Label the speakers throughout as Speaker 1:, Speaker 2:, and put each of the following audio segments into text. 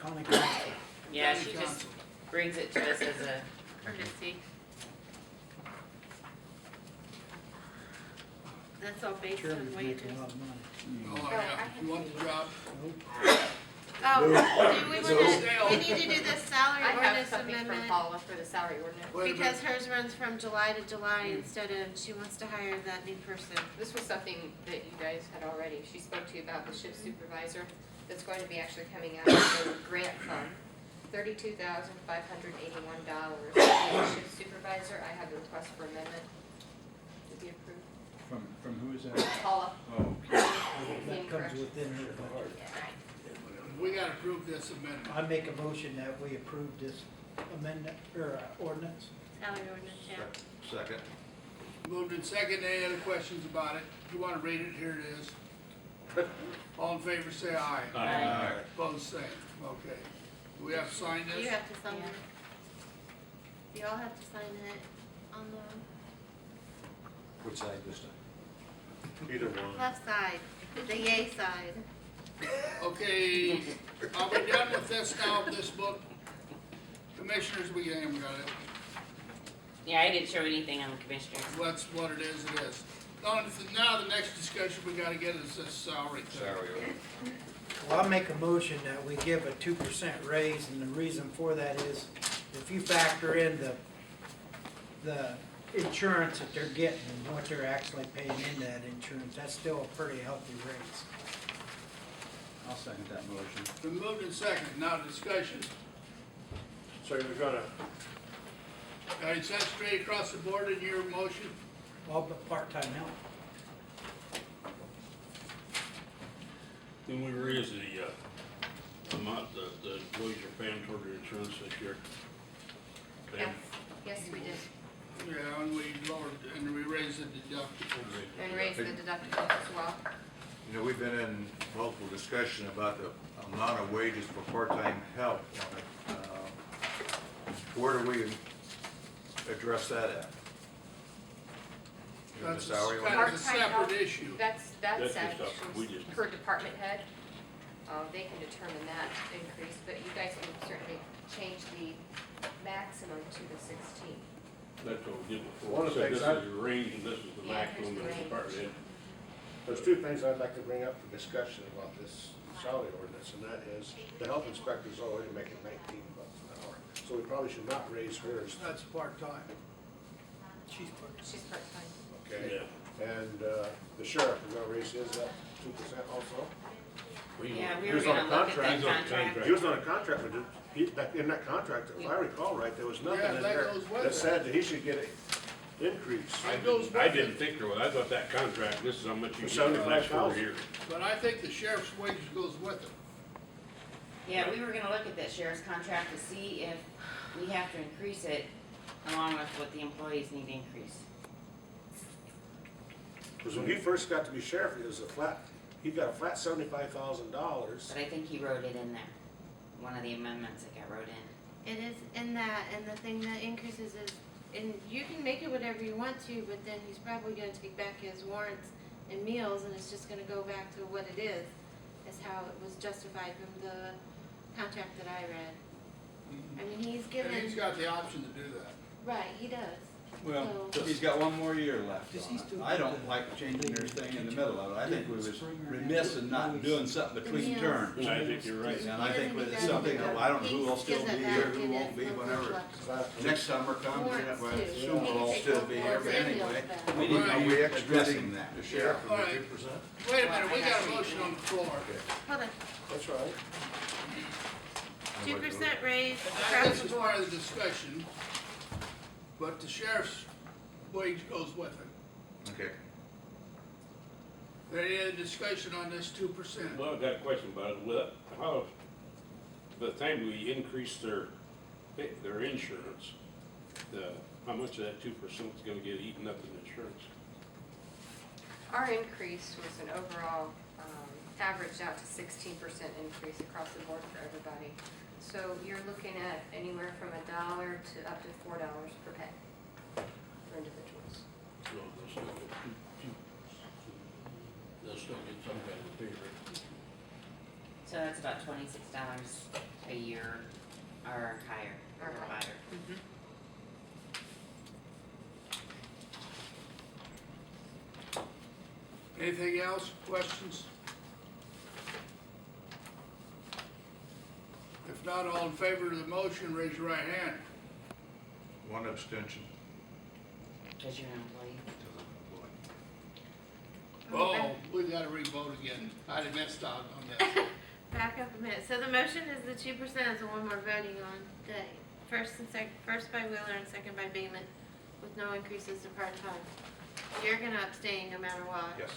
Speaker 1: County Council.
Speaker 2: Yeah,
Speaker 3: County
Speaker 2: she just
Speaker 3: Council.
Speaker 2: brings it to us as a courtesy.
Speaker 4: That's all based on
Speaker 1: Chairman's
Speaker 4: wages.
Speaker 1: making a lot of money.
Speaker 3: Oh, yeah, you want the job?
Speaker 4: Oh, do we
Speaker 3: So-
Speaker 4: wanna, we need to do the salary
Speaker 5: I have
Speaker 4: ordinance
Speaker 5: something from
Speaker 4: amendment,
Speaker 5: follow-up for the salary ordinance.
Speaker 3: Wait a
Speaker 4: because
Speaker 3: minute.
Speaker 4: hers runs from July to July instead of, she wants to hire that new person.
Speaker 5: This was something that you guys had already, she spoke to you about the shift supervisor that's going to be actually coming out of the grant fund. $32,581. The shift supervisor, I have the request for amendment to be approved.
Speaker 6: From who is that?
Speaker 5: Paula.
Speaker 6: Oh,
Speaker 1: That comes within her budget.
Speaker 3: We gotta approve this amendment.
Speaker 1: I make a motion that we approve this amendment, or ordinance.
Speaker 4: Salary ordinance, yeah.
Speaker 6: second.
Speaker 3: Moved in second, any other questions about it? If you wanna read it, here it is. All in favor, say aye.
Speaker 2: Aye.
Speaker 3: Opposed, same. Okay. Do we have to sign this?
Speaker 4: You have to sign
Speaker 5: Yeah.
Speaker 4: it. You all have to sign it on the
Speaker 6: Which side this time?
Speaker 7: Either one.
Speaker 4: left side, the yay side.
Speaker 3: Okay, are we done with this now, this book? Commissioners, we haven't got it.
Speaker 2: Yeah, I didn't show anything on the commissioners.
Speaker 3: That's what it is, it is. Now, the next discussion we gotta get is this salary thing.
Speaker 6: Salary order.
Speaker 1: Well, I make a motion that we give a 2% raise, and the reason for that is if you factor in the insurance that they're getting and what they're actually paying in that insurance, that's still a pretty healthy raise.
Speaker 6: I'll second that motion.
Speaker 3: Been moved in second, now discussion.
Speaker 7: So you're gonna,
Speaker 3: Got it set straight across the board in your motion?
Speaker 1: All but part-time help.
Speaker 8: When we raise the amount that the employees are paying toward their insurance this year?
Speaker 5: Yes, yes, we did.
Speaker 3: Yeah, and we lowered, and we raised the deductibles.
Speaker 5: And raised the deductibles as well.
Speaker 9: You know, we've been in multiple discussion about the amount of wages for part-time help. Where do we address that at? In the
Speaker 3: That's
Speaker 9: salary
Speaker 3: kind
Speaker 9: ordinance?
Speaker 3: of a separate issue.
Speaker 5: That's
Speaker 8: That's just up, we just-
Speaker 5: per department head. They can determine that increase, but you guys can certainly change the maximum to the 16.
Speaker 8: That's what we did before.
Speaker 7: One of the
Speaker 8: So
Speaker 7: things
Speaker 8: this
Speaker 7: I-
Speaker 8: is the range and this is the
Speaker 5: Yeah,
Speaker 8: maximum
Speaker 5: here's the
Speaker 8: of the
Speaker 5: range.
Speaker 8: department head.
Speaker 7: there's two things I'd like to bring up for discussion about this salary ordinance, and that is, the health inspector's already making $19 an hour, so we probably should not raise hers,
Speaker 3: That's part-time.
Speaker 1: She's part-time.
Speaker 5: She's part-time.
Speaker 7: okay?
Speaker 8: Yeah.
Speaker 7: And the sheriff is gonna raise his up 2% also.
Speaker 2: Yeah, we
Speaker 7: He
Speaker 2: were
Speaker 7: was on
Speaker 2: gonna
Speaker 7: a
Speaker 2: look at that
Speaker 7: contract.
Speaker 8: He's on a
Speaker 2: contract.
Speaker 8: contract.
Speaker 7: He was on a contract, but in that contract, if I recall right, there was nothing
Speaker 3: Yeah,
Speaker 7: in
Speaker 3: that
Speaker 7: there
Speaker 3: goes with
Speaker 7: that
Speaker 3: it.
Speaker 7: said that he should get an increase.
Speaker 3: That goes with
Speaker 8: I didn't
Speaker 3: it.
Speaker 8: think there was, I thought that contract, this is how much you
Speaker 7: For
Speaker 8: get for the next 4
Speaker 7: 75,000.
Speaker 8: years.
Speaker 3: But I think the sheriff's wages goes with it.
Speaker 2: Yeah, we were gonna look at that sheriff's contract to see if we have to increase it along with what the employees need to increase.
Speaker 7: Because when he first got to be sheriff, he got a flat $75,000.
Speaker 2: But I think he wrote it in there, one of the amendments that got wrote in.
Speaker 4: It is in that, and the thing that increases is, and you can make it whatever you want to, but then he's probably gonna take back his warrants and meals, and it's just gonna go back to what it is how it was justified from the contract that I read. I mean, he's given,
Speaker 3: And he's got the option to do that.
Speaker 4: right, he does.
Speaker 6: Well,
Speaker 4: So-
Speaker 6: he's got one more year left
Speaker 1: Does he
Speaker 6: on
Speaker 1: still
Speaker 6: it. I
Speaker 1: get
Speaker 6: don't
Speaker 1: the-
Speaker 6: like changing their thing in the middle of it. I think we was
Speaker 1: Spring or
Speaker 6: remiss in not doing something between
Speaker 4: meals.
Speaker 6: terms.
Speaker 8: And I think you're right.
Speaker 6: And I think it's something, I don't know who will still be here, who won't be, whenever next summer comes,
Speaker 4: Warrants
Speaker 6: well,
Speaker 4: too.
Speaker 6: assume
Speaker 4: He
Speaker 6: we'll
Speaker 4: can
Speaker 6: all
Speaker 4: take
Speaker 6: still
Speaker 4: both
Speaker 6: be here,
Speaker 4: warrants
Speaker 6: but
Speaker 4: and
Speaker 6: anyway.
Speaker 4: meals back.
Speaker 6: We need to be
Speaker 9: Are we
Speaker 6: addressing that.
Speaker 9: The sheriff
Speaker 3: All
Speaker 9: from the
Speaker 3: right.
Speaker 9: 2%?
Speaker 3: Wait a minute, we got a motion on the floor.
Speaker 4: Hold on,
Speaker 7: That's right.
Speaker 4: 2% raise
Speaker 3: And
Speaker 4: across
Speaker 3: this
Speaker 4: the
Speaker 3: is
Speaker 4: board.
Speaker 3: part of the discussion, but the sheriff's wage goes with it.
Speaker 9: Okay.
Speaker 3: Any other discussion on this 2%?
Speaker 8: Well, I've got a question about it. How, by the time we increase their insurance, how much of that 2% is gonna get eaten up in insurance?
Speaker 5: Our increase was an overall, averaged out to 16% increase across the board for everybody. So you're looking at anywhere from $1 to up to $4 per pay for individuals.
Speaker 8: So they'll still get they'll still get some kind of pay raise.
Speaker 2: So that's about $26 a year or higher, or
Speaker 5: Or
Speaker 2: higher.
Speaker 3: Anything else, questions? If not, all in favor of the motion, raise your right hand.
Speaker 9: One abstention.
Speaker 2: Cause you're an employee.
Speaker 3: Oh, we gotta re-vote again. I didn't mess out on this.
Speaker 4: Back up a minute. So the motion is the 2% is the one we're voting on. The first by Wheeler and second by Beeman, with no increases to part-time. You're gonna abstain no matter what.
Speaker 9: Yes.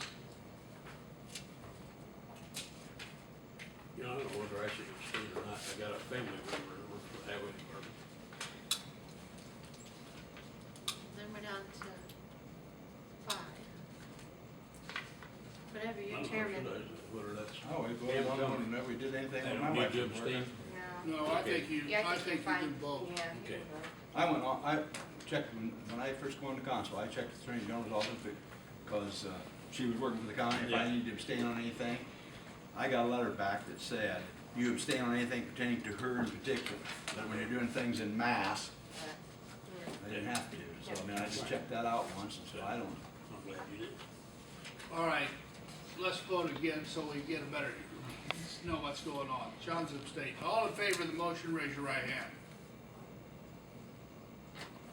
Speaker 8: You know, I don't know whether I should abstain or not. I got a family member that works for the highway department.
Speaker 4: Then we're down to 5. Whatever,
Speaker 8: I
Speaker 4: you're
Speaker 8: don't know,
Speaker 4: chairman.
Speaker 8: should I- Whether that's.
Speaker 9: Oh, we voted one and never did anything
Speaker 8: I
Speaker 9: when my
Speaker 8: don't
Speaker 9: wife
Speaker 8: need to
Speaker 9: was working.
Speaker 8: abstain.
Speaker 5: No.
Speaker 3: No, I think you,
Speaker 5: Yeah,
Speaker 3: I
Speaker 5: you're
Speaker 3: think you
Speaker 5: fine.
Speaker 3: can vote.
Speaker 5: Yeah, you
Speaker 8: Okay.
Speaker 5: can vote.
Speaker 9: I went on, I checked, when I first go into council, I checked the Attorney General's office because she was working for the county, if I
Speaker 8: Yeah.
Speaker 9: needed to abstain on anything. I got a letter back that said, you abstain on anything pertaining to her in particular, that when you're doing things in mass, I didn't have to. So, I mean, I just checked that out once, and so I don't,
Speaker 8: I'm glad you did.
Speaker 3: All right, let's vote again so we get a better, know what's going on. John's abstaining. All in favor of the motion, raise your right hand.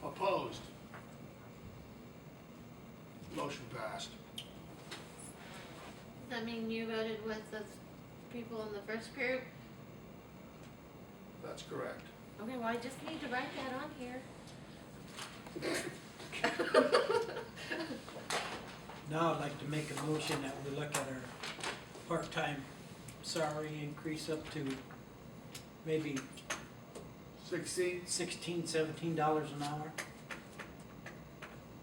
Speaker 3: Opposed? Motion passed.
Speaker 4: Does that mean you voted with the people in the first group?
Speaker 3: That's correct.
Speaker 4: Okay, well, I just need to write that on here.
Speaker 1: Now I'd like to make a motion that we look at our part-time salary increase up to maybe
Speaker 3: 16,
Speaker 1: $16, $17 an hour.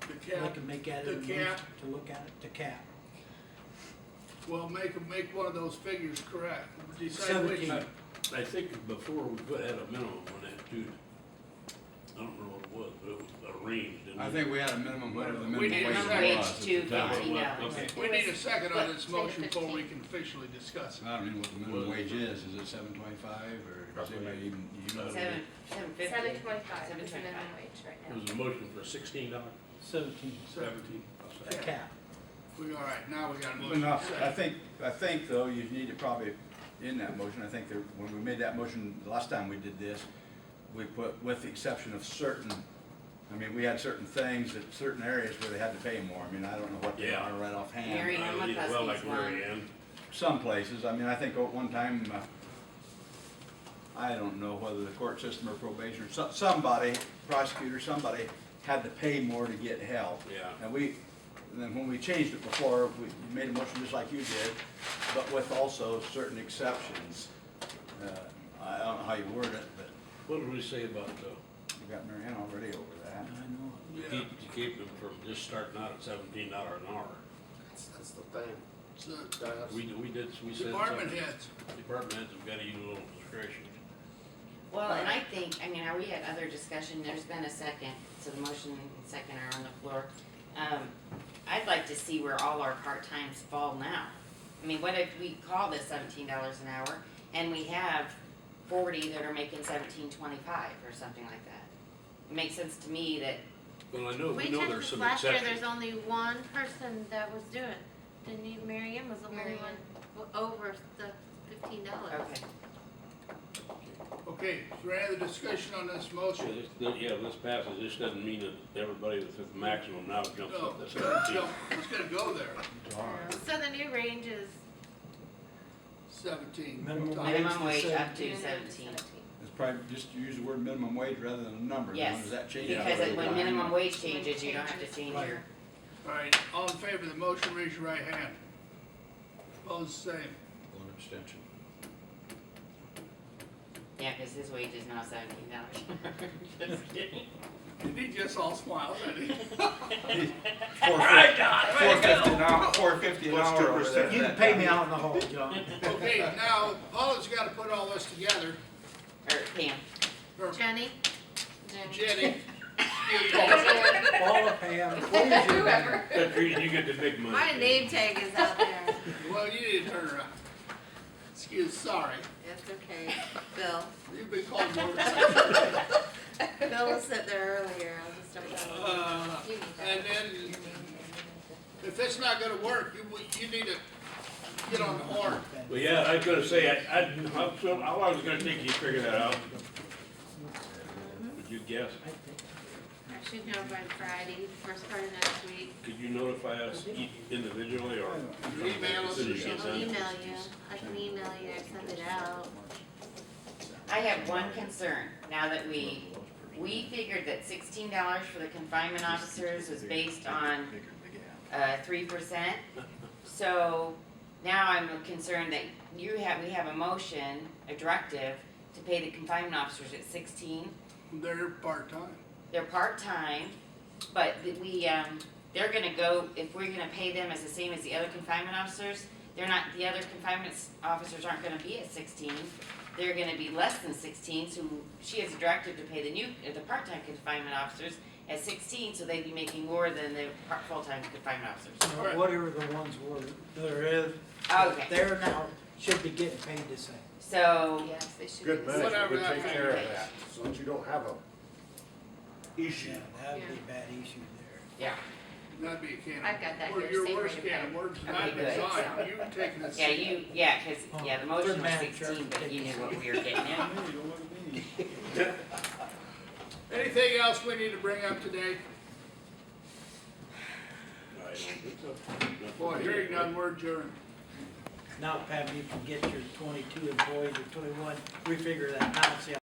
Speaker 3: the
Speaker 1: We
Speaker 3: cap,
Speaker 1: can make that
Speaker 3: the
Speaker 1: a motion
Speaker 3: cap.
Speaker 1: to look at it, to cap.
Speaker 3: Well, make one of those figures correct. Decide which.
Speaker 1: 17.
Speaker 8: I think before we had a minimum on that too. I don't know what it was, but it was a range, didn't it?
Speaker 9: I think we had a minimum, whatever the
Speaker 3: We
Speaker 9: minimum
Speaker 3: need a
Speaker 9: wage was.
Speaker 3: second.
Speaker 9: at the
Speaker 2: Wage
Speaker 9: time.
Speaker 2: to $15.
Speaker 8: Okay.
Speaker 3: We need a second on this
Speaker 5: Say
Speaker 3: motion before we
Speaker 5: 15.
Speaker 3: can officially discuss it.
Speaker 9: I don't even know what the minimum wage is it $7.25 or does anybody even, you know?
Speaker 2: $7.50.
Speaker 5: $7.25 is the minimum wage right
Speaker 8: It
Speaker 5: now.
Speaker 8: was a motion for $16,
Speaker 1: 17,
Speaker 8: 17.
Speaker 1: the cap.
Speaker 3: We, all right, now we got a
Speaker 9: Well,
Speaker 3: motion.
Speaker 9: no,
Speaker 3: Second.
Speaker 9: I think though, you need to probably, in that motion, I think that when we made that motion, the last time we did this, we put, with the exception of certain, I mean, we had certain things, that certain areas where they had to pay more. I mean, I don't know what they
Speaker 8: Yeah.
Speaker 9: are right offhand.
Speaker 2: Mary Ann
Speaker 8: Well, like
Speaker 2: McCluskey's one.
Speaker 8: Mary Ann.
Speaker 9: Some places, I mean, I think at one time, I don't know whether the court system or probation, or somebody, prosecutor, somebody had to pay more to get help.
Speaker 8: Yeah.
Speaker 9: And then when we changed it before, we made a motion just like you did, but with also certain exceptions. I don't know how you word it, but
Speaker 8: What did we say about
Speaker 9: you got Mary Ann already over
Speaker 1: I
Speaker 9: that.
Speaker 1: know.
Speaker 3: Yeah.
Speaker 8: to keep them from just starting out at $17 an hour?
Speaker 7: That's the thing.
Speaker 3: So,
Speaker 8: We said
Speaker 3: Department
Speaker 8: something.
Speaker 3: heads,
Speaker 8: Department heads have got to use a little discretion.
Speaker 2: Well, and I think, I mean, we had other discussion, there's been a second, so the motion and second are on the floor. I'd like to see where all our part-times fall now. I mean, what if we call this $17 an hour, and we have 40 that are making $17.25 or something like that? It makes sense to me that,
Speaker 8: Well, I know,
Speaker 4: We
Speaker 8: we know
Speaker 4: checked
Speaker 8: there's
Speaker 4: this
Speaker 8: some
Speaker 4: last year,
Speaker 8: exceptions.
Speaker 4: there's only one person that was doing. Didn't even, Mary Ann was the only
Speaker 5: Mary
Speaker 4: one over the $15.
Speaker 2: okay.
Speaker 3: okay, is there any other discussion on this motion?
Speaker 8: This passes, this doesn't mean that everybody that's at the maximum now jumps
Speaker 3: No,
Speaker 8: up to
Speaker 3: it's
Speaker 8: 17.
Speaker 3: gonna go there,
Speaker 4: So the new range is
Speaker 3: 17.
Speaker 1: Minimum
Speaker 3: Top.
Speaker 1: wage.
Speaker 2: Minimum wage up to
Speaker 5: Minimum
Speaker 2: 17.
Speaker 9: It's probably just use the word minimum wage rather than a number.
Speaker 2: Yes,
Speaker 9: Does that change?
Speaker 2: because
Speaker 9: every
Speaker 2: when
Speaker 9: time?
Speaker 2: minimum wage changes, you don't have to change
Speaker 1: Right.
Speaker 2: your,
Speaker 3: All right, all in favor of the motion, raise your right hand. Opposed, same.
Speaker 9: One abstention.
Speaker 2: yeah, cause his wage is now $17. Just kidding.
Speaker 3: He just all smiles at me.
Speaker 9: $4.50 an hour, $4.50 an hour over there.
Speaker 1: You can pay me out in the hole, John.
Speaker 3: Okay, now, Paula's gotta put all this together,
Speaker 2: Or Pam.
Speaker 3: or
Speaker 4: Jenny.
Speaker 3: Jenny.
Speaker 1: All of Pam, please, you
Speaker 8: But you get the big money.
Speaker 4: My name tag is out there.
Speaker 3: Well, you need to turn around. Excuse, sorry.
Speaker 4: It's okay, Bill.
Speaker 3: You've been called more than that.
Speaker 4: Bill was sitting there earlier, I'll just start that.
Speaker 5: You need that.
Speaker 3: And then, if it's not gonna work, you need to get on the horn.
Speaker 8: Well, yeah, I was gonna say, how long is it gonna take you to figure that out? Would you guess?
Speaker 4: I should know by Friday, first part of next week.
Speaker 8: Could you notify us individually or?
Speaker 3: Email us or
Speaker 8: Decision gets
Speaker 4: I'll
Speaker 8: done?
Speaker 4: email you, I can email you or send it out.
Speaker 2: I have one concern, now that we figured that $16 for the confinement officers was based on 3%. So now I'm concerned that we have a motion, a directive, to pay the confinement officers at 16.
Speaker 3: They're part-time.
Speaker 2: They're part-time, but they're gonna go, if we're gonna pay them as the same as the other confinement officers, the other confinement officers aren't gonna be at 16. They're gonna be less than 16, so she has a directive to pay the part-time confinement officers at 16, so they'd be making more than the full-time confinement officers.
Speaker 3: Alright.
Speaker 1: Whatever the ones were, there is,
Speaker 2: Okay,
Speaker 1: they're now, should be getting paid the same.
Speaker 2: so,
Speaker 5: Yes, they should.
Speaker 7: Good
Speaker 5: be-
Speaker 7: management
Speaker 3: Whatever
Speaker 7: would
Speaker 3: that
Speaker 7: take
Speaker 3: may
Speaker 7: care of
Speaker 2: be.
Speaker 7: that, so that you don't have a issue.
Speaker 1: Yeah, that would be a bad issue there.
Speaker 2: yeah,
Speaker 3: That'd be a can of.
Speaker 5: I've got that here,
Speaker 3: Your
Speaker 5: same
Speaker 3: worst
Speaker 5: rate of
Speaker 3: can of
Speaker 5: pay.
Speaker 3: worms, and
Speaker 2: Okay,
Speaker 3: I've
Speaker 2: good.
Speaker 3: decided, you've taken a
Speaker 2: yeah,
Speaker 3: seat.
Speaker 2: the motion was
Speaker 1: Manager,
Speaker 2: 16, but you knew
Speaker 1: take
Speaker 2: what we were getting at.
Speaker 3: Anything else we need to bring up today?
Speaker 8: I don't think so.
Speaker 3: Boy, hearing none, we're adjourned.
Speaker 1: Now, Pam, you can get your 22 employees or 21, we figure that out, see how